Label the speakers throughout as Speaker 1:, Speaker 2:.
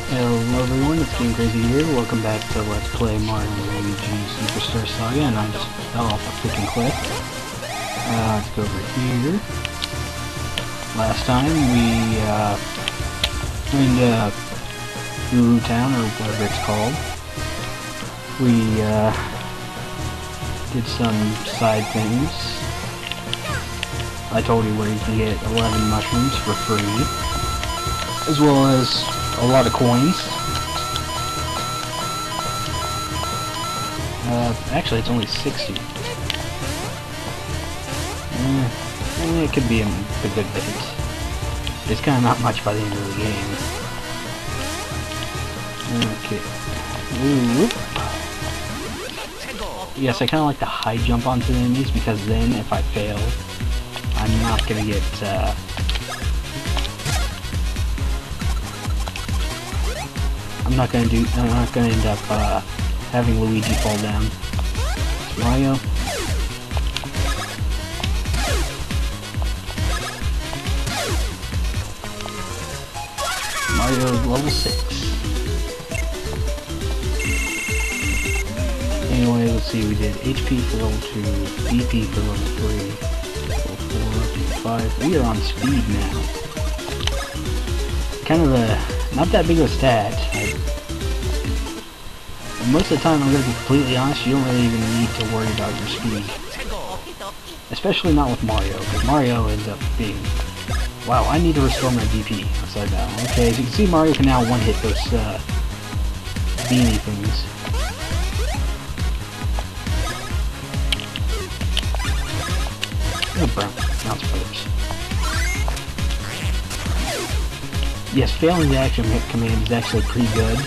Speaker 1: Hello everyone, it's Game Crazy here. Welcome back to Let's Play Mario and Luigi Superstar Saga, and I just fell off a freaking cliff. Let's go over here. Last time we went to Hoohoo Town, or whatever it's called. We did some side things. I told you where you can get 11 mushrooms for free, as well as a lot of coins. Actually, it's only 60. It could be a good bit. It's kind of not much by the end of the game. Okay. Ooh. Yes, I kind of like to high jump onto the enemies, because then if I fail, I'm not gonna get I'm not gonna end up having Luigi fall down. Mario. Mario's level 6. Anyway, let's see, we did HP for level 2, BP for level 3, level 4, 5. We are on speed now. Kind of not that big of a stat. Most of the time, I'm going to be completely honest, you don't really even need to worry about your speed. Especially not with Mario, because Mario ends up being... Wow, I need to restore my DP upside down. Okay, as you can see, Mario can now one-hit those beanie things. Oh, bounce brothers. Yes, failing the action command is actually pretty good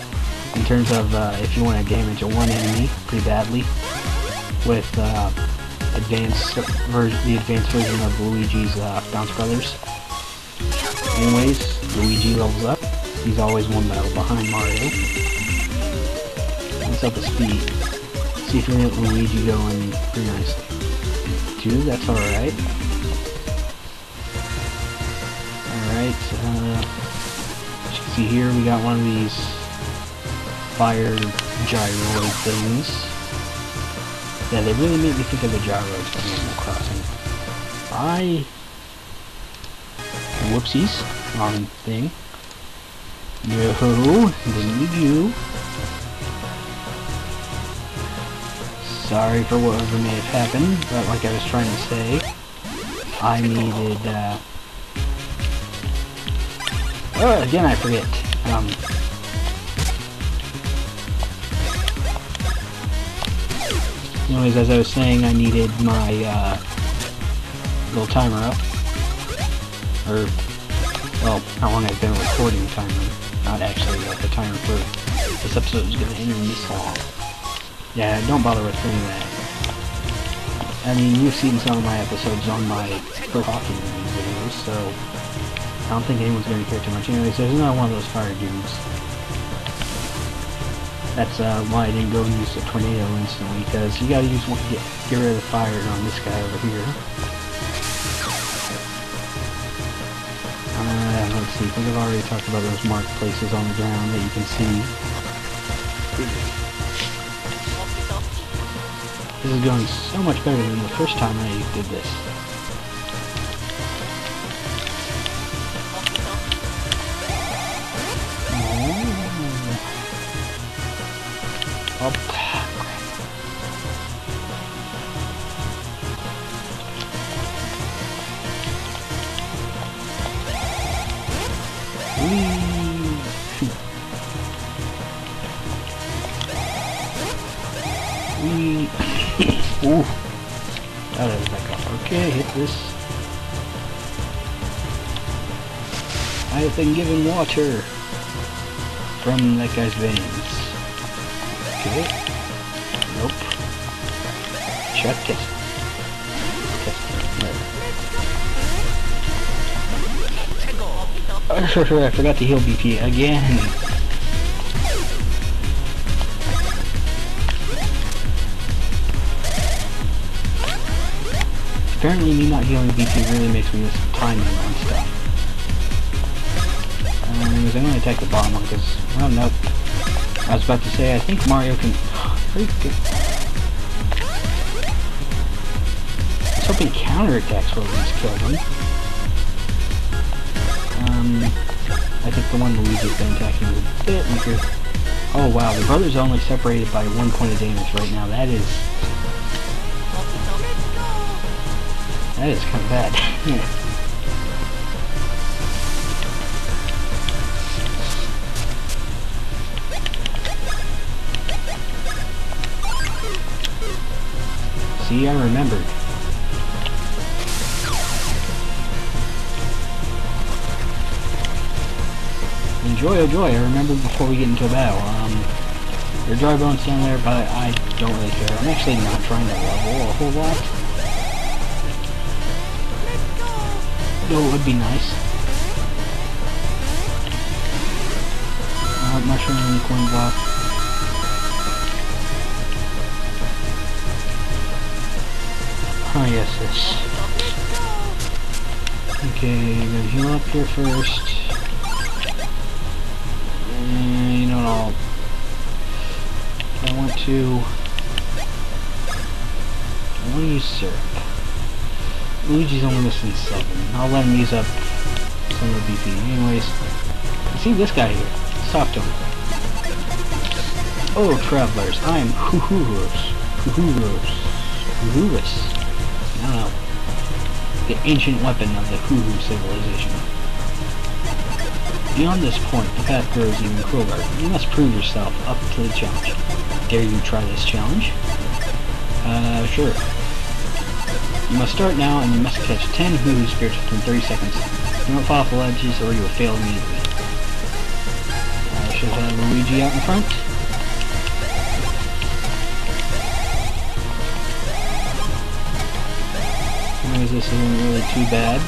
Speaker 1: in terms of if you want to damage a one enemy pretty badly with the advanced version of Luigi's Bounce Brothers. Anyways, Luigi levels up. He's always one battle behind Mario. Let's up his speed. See if we can get Luigi going pretty nicely. 2, that's alright. Alright, as you can see here, we got one of these fire gyroid things. Yeah, they really make me think of the gyroids from Animal Crossing. Whoopsies. Wrong thing. No, didn't need you. Sorry for whatever may have happened, but like I was trying to say, I needed, again I forget. Anyways, as I was saying, I needed my, little timer up. Or, well, how long I've been recording timer. Not actually the timer for this episode is gonna end this long. Yeah, don't bother with doing that. I mean, you've seen some of my episodes on my Pro Hockey videos, so I don't think anyone's gonna care too much. Anyways, there's another one of those fire dudes. That's why I didn't go and use the tornado instantly, because you gotta use one to get rid of the fire on this guy over here. Let's see, I think I've already talked about those marked places on the ground that you can see. This is going so much better than the first time I did this. Oh. Ooh. That is back up. Okay, hit this. I have been given water from that guy's veins. Okay. Nope. Check it. Oh, I forgot to heal BP again. Apparently me not healing BP really makes me miss timing on stuff. Anyways, I'm gonna attack the bottom one because, well, nope. I was about to say, I think Mario can... Freaking... I was hoping counterattacks will at least kill them. I think the one Luigi's been attacking is a bit weaker. Oh wow, the brothers are only separated by 1 point of damage right now. That is kind of bad. See, I remembered. Enjoy, oh joy, I remember before we get into a battle. There are dry bones down there, but I don't really care. I'm actually not trying to level a whole lot. Though it would be nice. Mushroom unicorn block. Oh yes, this. Okay, gonna heal up here first. You know what, I want to use syrup. Luigi's only missing 7. I'll let him use up some of the BP. Anyways, see this guy here. Let's talk to him. Oh, travelers, I am hoohoo. I don't know. The ancient weapon of the hoohoo civilization. Beyond this point, the path grows even crueler. You must prove yourself up to the challenge. Dare you try this challenge? Sure. You must start now, and you must catch 10 hoohoo spirits within 30 seconds. Do not fall off the ledges, or you will fail immediately. Should have Luigi out in front. Anyways, this isn't really too bad.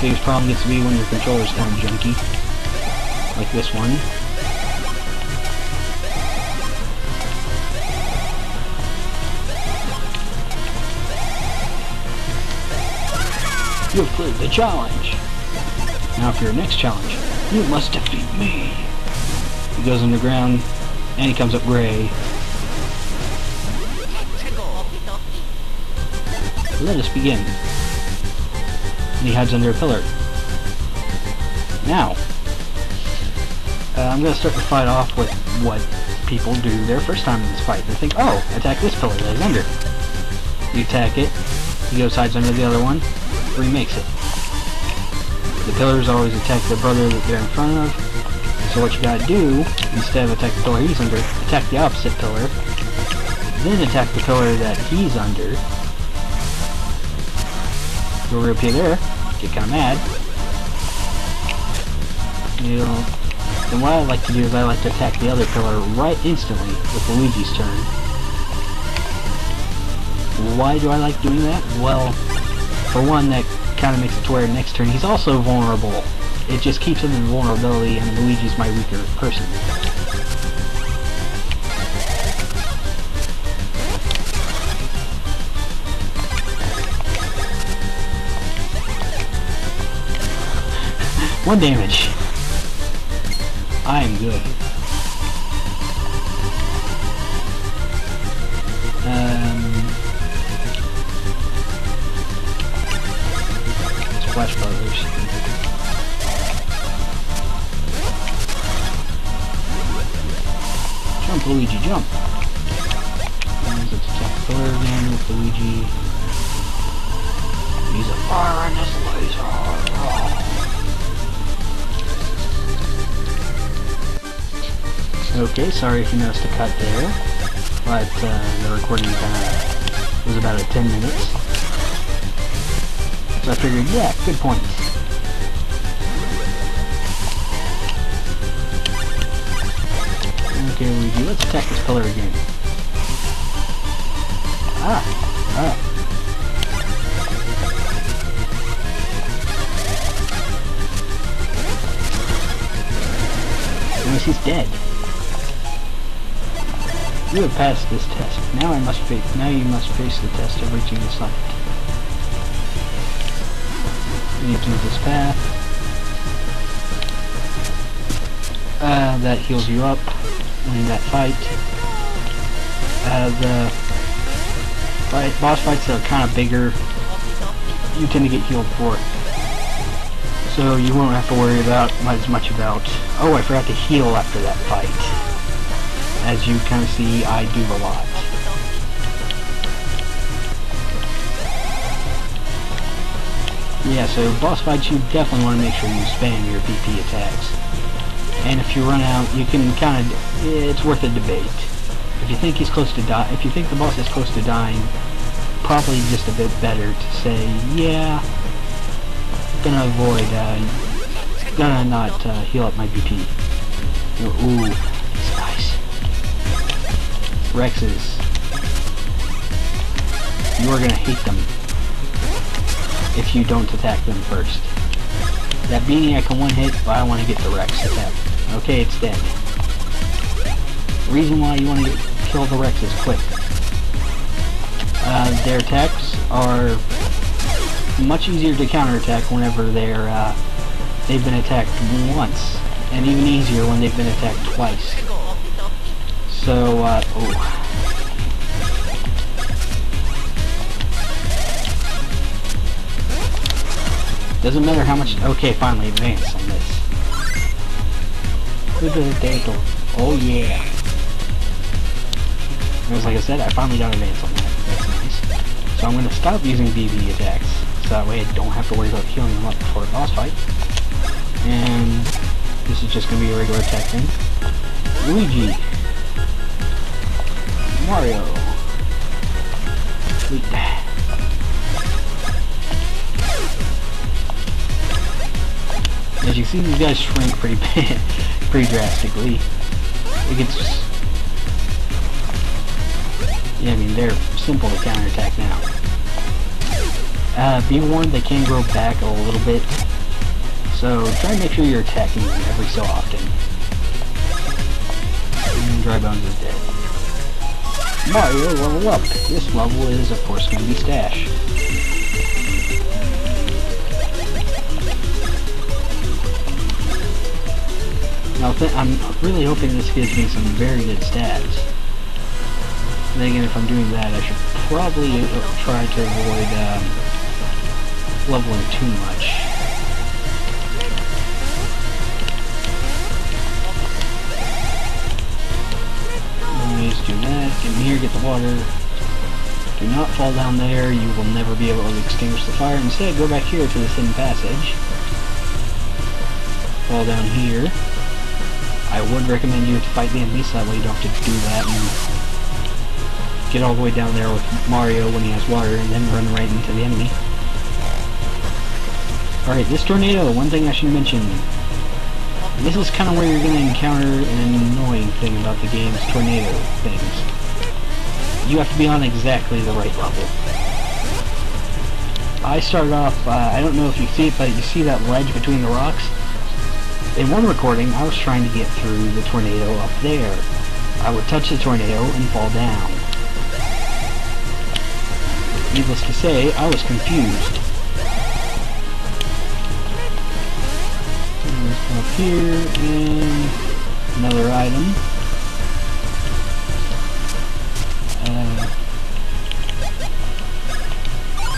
Speaker 1: Biggest problem gets to be when your controller's kind of junky, like this one. You have cleared the challenge. Now for your next challenge, you must defeat me. He goes underground, and he comes up gray. Let us begin. And he hides under a pillar. Now, I'm going to start the fight off with what people do their first time in this fight. They think, oh, attack this pillar that is under. You attack it, he goes hides under the other one, or he makes it. The pillars always attack the brother that they're in front of, so what you gotta do, instead of attack the pillar he's under, attack the opposite pillar, then attack the pillar that he's under. You'll reappear there, get kinda mad. Then what I like to do is I like to attack the other pillar right instantly with Luigi's turn. Why do I like doing that? Well, for one, that kind of makes it to where next turn he's also vulnerable. It just keeps him in vulnerability, and Luigi's my weaker person. One damage. I am good. Splash Brothers. Jump, Luigi, jump! Let's attack the pillar again with Luigi. He's a fire in this laser! Okay, sorry if you noticed a cut there, but the recording was about at 10 minutes. So I figured, yeah, good point. Okay, Luigi, let's attack this pillar again. Alright. Anyways, he's dead. You have passed this test. Now you must face the test of reaching the summit. You need to use this path. that heals you up in that fight. The boss fights that are kind of bigger, you tend to get healed for. So you won't have to worry about as much about, oh, I forgot to heal after that fight. As you kind of see, I do a lot. Yeah, so boss fights, you definitely want to make sure you spam your BP attacks. And if you run out, you can kind of, it's worth a debate. If you think he's close to die, if you think the boss is close to dying, probably just a bit better to say, yeah, gonna avoid, gonna not heal up my BP. Ooh, it's nice. Rexes. You are gonna hate them if you don't attack them first. That beanie I can one hit, but I want to get the Rex attack. Okay, it's dead. The reason why you want to kill the Rex is quick. Their attacks are much easier to counterattack whenever they've been attacked once, and even easier when they've been attacked twice. So, oh. Doesn't matter how much. Okay, finally advance on this. Oh yeah. Because like I said, I finally got advance on that. That's nice. So I'm going to stop using BB attacks, so that way I don't have to worry about healing them up before a boss fight. And this is just going to be a regular attack thing. Luigi. Mario. Sweet. As you see, these guys shrink pretty drastically. It gets, yeah, I mean, they're simple to counterattack now. Be warned, they can grow back a little bit, so try and make sure you're attacking them every so often. And Dry Bones is dead. Mario, level up. This level is, of course, going to be Stash. Now, I'm really hoping this gives me some very good stats. Then again, if I'm doing that, I should probably try to avoid leveling too much. Anyways, do that. Get in here, get the water. Do not fall down there. You will never be able to extinguish the fire. Instead, go back here to this hidden passage. Fall down here. I would recommend you to fight the enemy, so that way you don't have to do that and get all the way down there with Mario when he has water and then run right into the enemy. Alright, this tornado, one thing I should mention. This is kind of where you're going to encounter an annoying thing about the game's tornado things. You have to be on exactly the right level. I started off, I don't know if you see it, but you see that ledge between the rocks? In one recording, I was trying to get through the tornado up there. I would touch the tornado and fall down. Needless to say, I was confused. Let's come up here, and another item.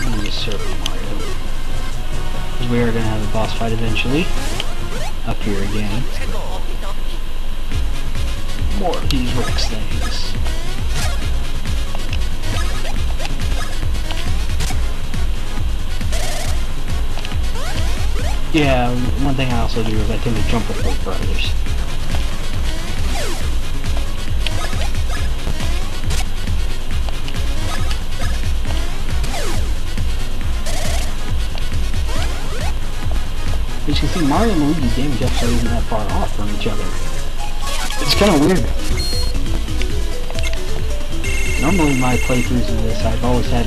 Speaker 1: Let me just circle Mario. Because we are going to have a boss fight eventually. Up here again. More of these Rex things. Yeah, one thing I also do is I tend to jump with both brothers. As you can see, Mario and Luigi's damage actually isn't that far off from each other. It's kind of weird. Normally in my playthroughs of this, I've always had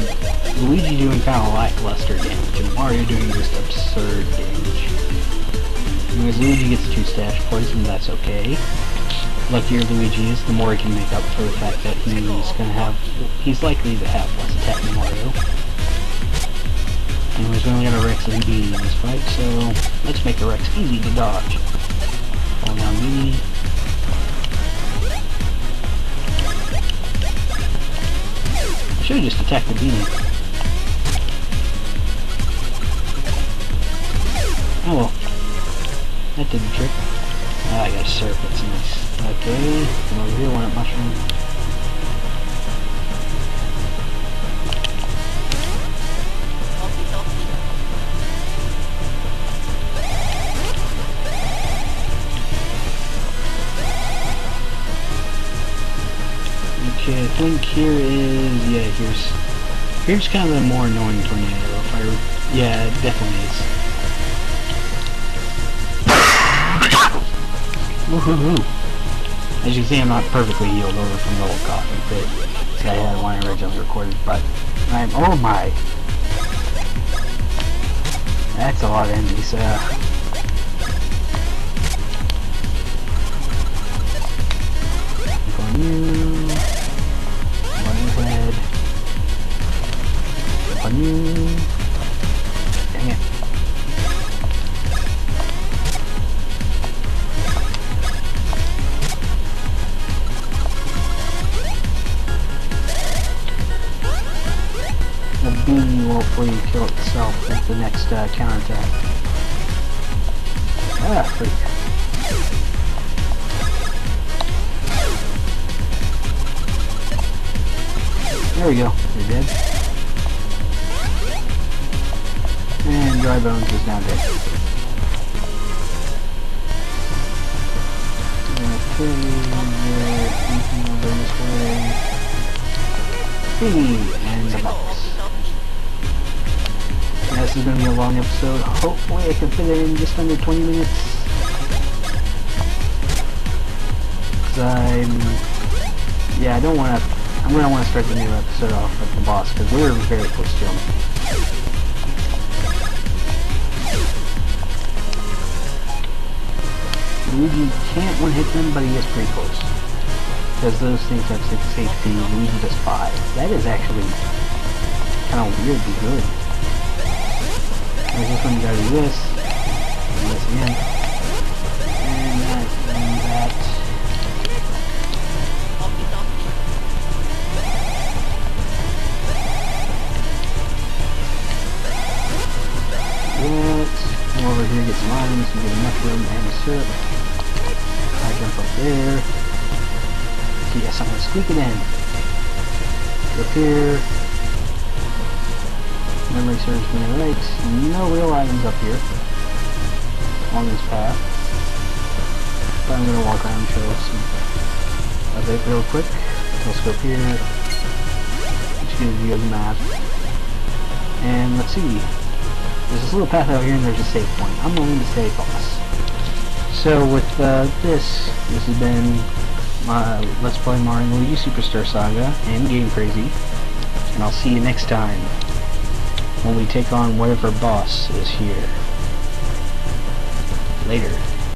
Speaker 1: Luigi doing kind of lackluster damage, and Mario doing just absurd damage. Anyways, Luigi gets 2 stash points, and that's okay. Luckier Luigi is, the more he can make up for the fact that he's likely to have less attack than Mario. Anyways, we only got a Rex and a Beanie in this fight, so let's make the Rex easy to dodge. Fall down beanie. I should have just attacked the beanie. Oh well. That did the trick. Ah, I got a syrup, that's nice. Okay, come over here, one up mushroom. Okay, I think here is, yeah, here's kind of the more annoying tornado. If I, yeah, it definitely is. Woohoo! As you can see, I'm not perfectly healed over from the old coffee fit that I had when I originally recorded, but I'm, oh my! That's a lot of enemies, on you. One in the head. On you. Dang it. The beanie will hopefully kill itself with the next counterattack. Ah, freak. There we go, you're dead. And Dry Bones is now dead. Okay, anything over this way. And the box. Yeah, this is going to be a long episode. Hopefully I can fit it in just under 20 minutes. Because yeah, I don't want to... I'm going to want to start the new episode off with the boss, because we're very close to him. Luigi can't one-hit them, but he is pretty close. Because those things have 6 HP, Luigi does 5. That is actually kind of weirdly good. There's this one, you gotta do this, and this again, and that, and that. Come over here, get some items, and get a mushroom and a syrup. I jump up there. So yes, I'm gonna squeak it in. Up here. Memory serves me right. No real items up here on this path. But I'm gonna walk around and show some of it real quick. Let's go up here. Which gives you a map. And let's see. There's this little path out here and there's a save point. I'm going to save boss. So with this has been my Let's Play Mario & Luigi Superstar Saga and Game Crazy. And I'll see you next time when we take on whatever boss is here. Later.